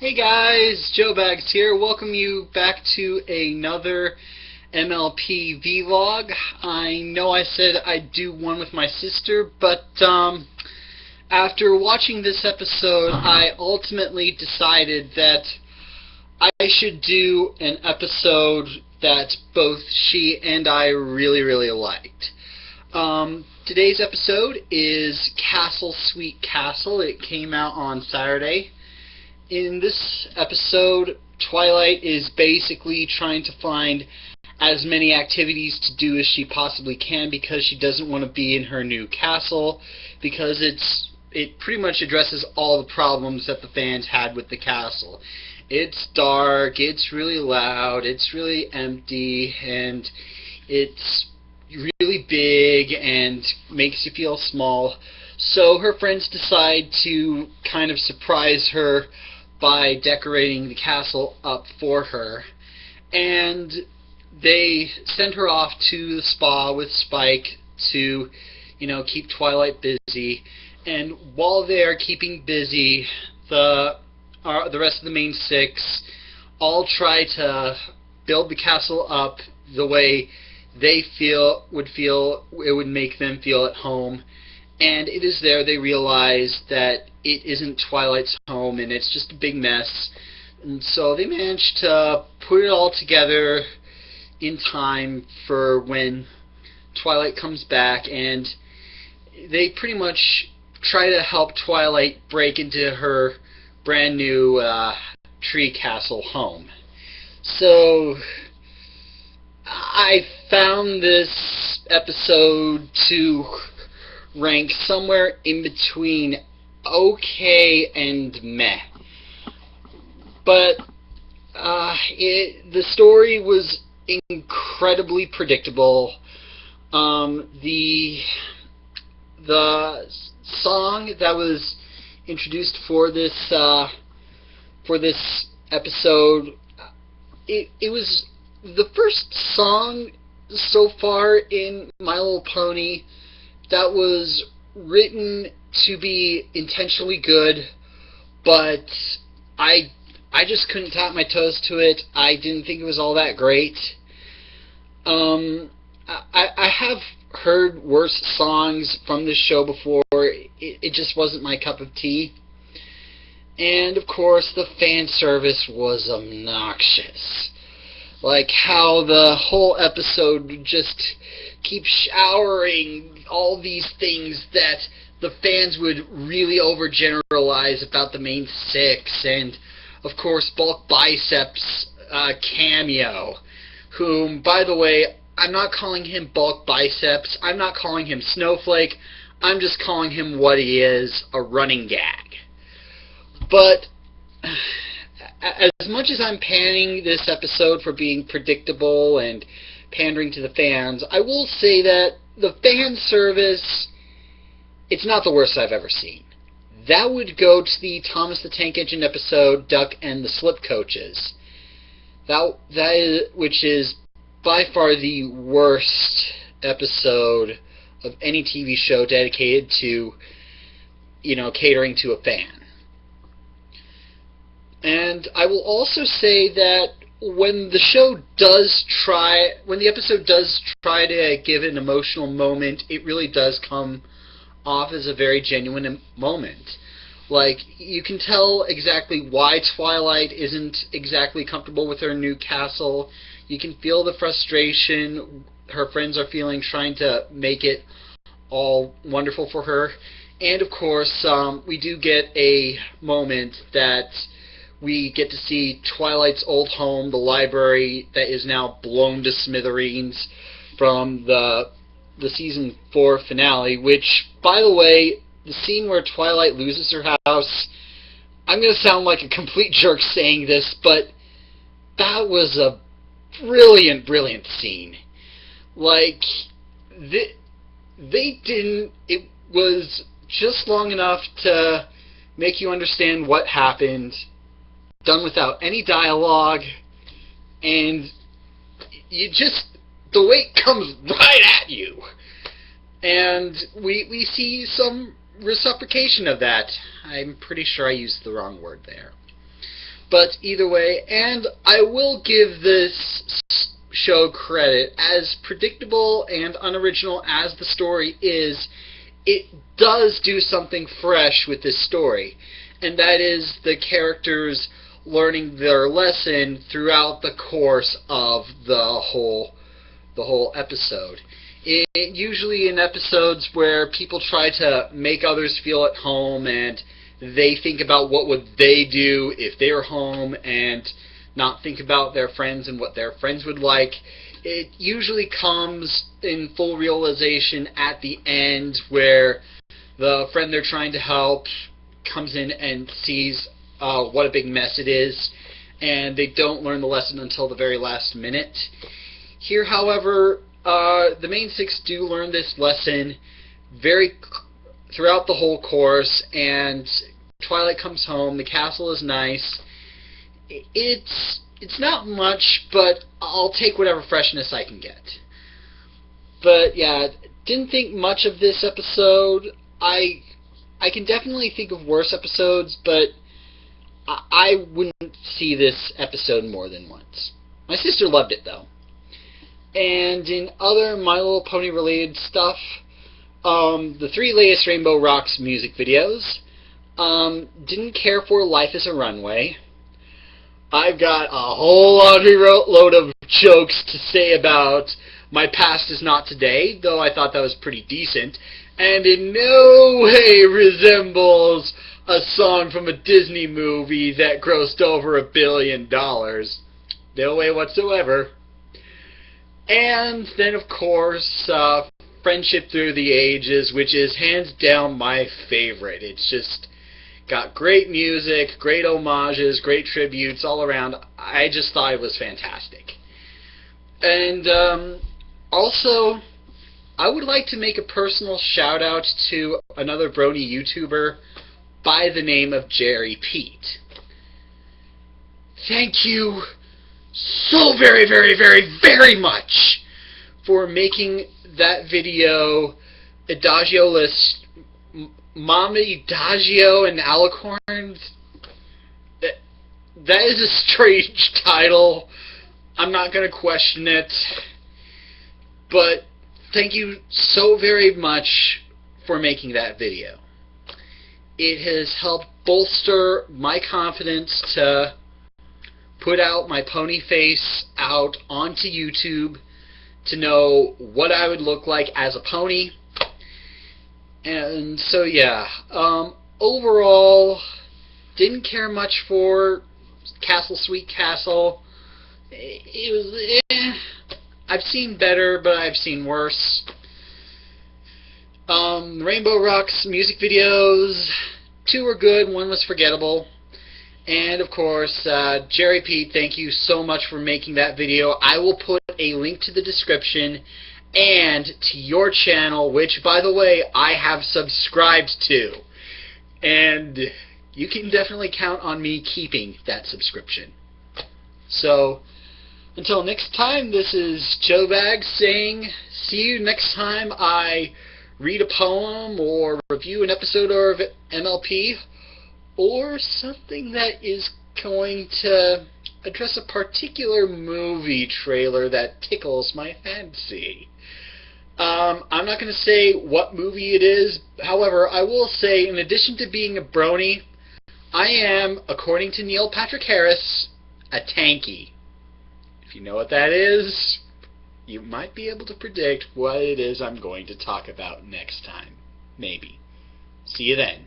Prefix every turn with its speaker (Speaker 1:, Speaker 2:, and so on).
Speaker 1: Hey guys, Joe Bags here. Welcome you back to another MLP vlog. I know I said I'd do one with my sister, but after watching this episode, I ultimately decided that I should do an episode that both she and I really liked. Today's episode is Castle Sweet Castle. It came out on Saturday. In this episode, Twilight is basically trying to find as many activities to do as she possibly can because she doesn't want to be in her new castle, because it pretty much addresses all the problems that the fans had with the castle. It's dark, it's really loud, it's really empty, and it's really big and makes you feel small. So her friends decide to kind of surprise her by decorating the castle up for her, and they send her off to the spa with Spike to, keep Twilight busy. And while they're keeping busy, the rest of the main six all try to build the castle up the way they would feel it would make them feel at home. And it is there they realize that it isn't Twilight's home and it's just a big mess. And so they manage to put it all together in time for when Twilight comes back, and they pretty much try to help Twilight break into her brand new tree castle home. So I found this episode to rank somewhere in between okay and meh. But the story was incredibly predictable. The song that was introduced for this episode, it was the first song so far in My Little Pony that was written to be intentionally good, but I just couldn't tap my toes to it. I didn't think it was all that great. I have heard worse songs from this show before. It just wasn't my cup of tea. And of course, the fan service was obnoxious. Like how the whole episode would just keep showering all these things that the fans would really overgeneralize about the main six. And of course, Bulk Biceps cameo, whom, by the way, I'm not calling him Bulk Biceps, I'm not calling him Snowflake, I'm just calling him what he is, a running gag. But as much as I'm panning this episode for being predictable and pandering to the fans, I will say that the fan service, it's not the worst I've ever seen. That would go to the Thomas the Tank Engine episode, Duck and the Slip Coaches. Which is by far the worst episode of any TV show dedicated to, catering to a fan. And I will also say that when the episode does try to give an emotional moment, it really does come off as a very genuine moment. Like, you can tell exactly why Twilight isn't exactly comfortable with her new castle. You can feel the frustration her friends are feeling trying to make it all wonderful for her. And of course, we do get a moment that we get to see Twilight's old home, the library that is now blown to smithereens from the season 4 finale, which, by the way, the scene where Twilight loses her house, I'm going to sound like a complete jerk saying this, but that was a brilliant scene. Like, it was just long enough to make you understand what happened, done without any dialogue, and the weight comes right at you. And we see some reciprocation of that. I'm pretty sure I used the wrong word there. But either way, and I will give this show credit, as predictable and unoriginal as the story is, it does do something fresh with this story, and that is the characters learning their lesson throughout the course of the whole episode. Usually in episodes where people try to make others feel at home and they think about what would they do if they were home and not think about their friends and what their friends would like, it usually comes in full realization at the end where the friend they're trying to help comes in and sees what a big mess it is, and they don't learn the lesson until the very last minute. Here, however, the main six do learn this lesson throughout the whole course, and Twilight comes home. The castle is nice. It's not much, but I'll take whatever freshness I can get. But yeah, didn't think much of this episode. I can definitely think of worse episodes, but I wouldn't see this episode more than once. My sister loved it, though. And in other My Little Pony related stuff, the 3 latest Rainbow Rocks music videos. Didn't care for Life is a Runway. I've got a whole laundry load of jokes to say about My Past Is Not Today, though I thought that was pretty decent, and in no way resembles a song from a Disney movie that grossed over $1 billion. No way whatsoever. And then, of course, Friendship Through the Ages, which is hands down my favorite. It's just got great music, great homages, great tributes all around. I just thought it was fantastic. And also, I would like to make a personal shout out to another Brony YouTuber by the name of Jerry Pete. Thank you so very, very, very, very much for making that video Adagio-less Mama Adagio and Alicorns. That is a strange title. I'm not going to question it. But thank you so very much for making that video. It has helped bolster my confidence to put out my pony face out onto YouTube, to know what I would look like as a pony. And so yeah, overall, didn't care much for Castle Sweet Castle. It was, I've seen better, but I've seen worse. Rainbow Rocks music videos, 2 were good, 1 was forgettable. And of course, Jerry Pete, thank you so much for making that video. I will put a link to the description and to your channel, which, by the way, I have subscribed to. And you can definitely count on me keeping that subscription. So, until next time, this is Joe Bag saying, see you next time I read a poem or review an episode of MLP, or something that is going to address a particular movie trailer that tickles my fancy. I'm not going to say what movie it is. However, I will say, in addition to being a brony, I am, according to Neil Patrick Harris, a tanky. If you know what that is, you might be able to predict what it is I'm going to talk about next time. Maybe. See you then.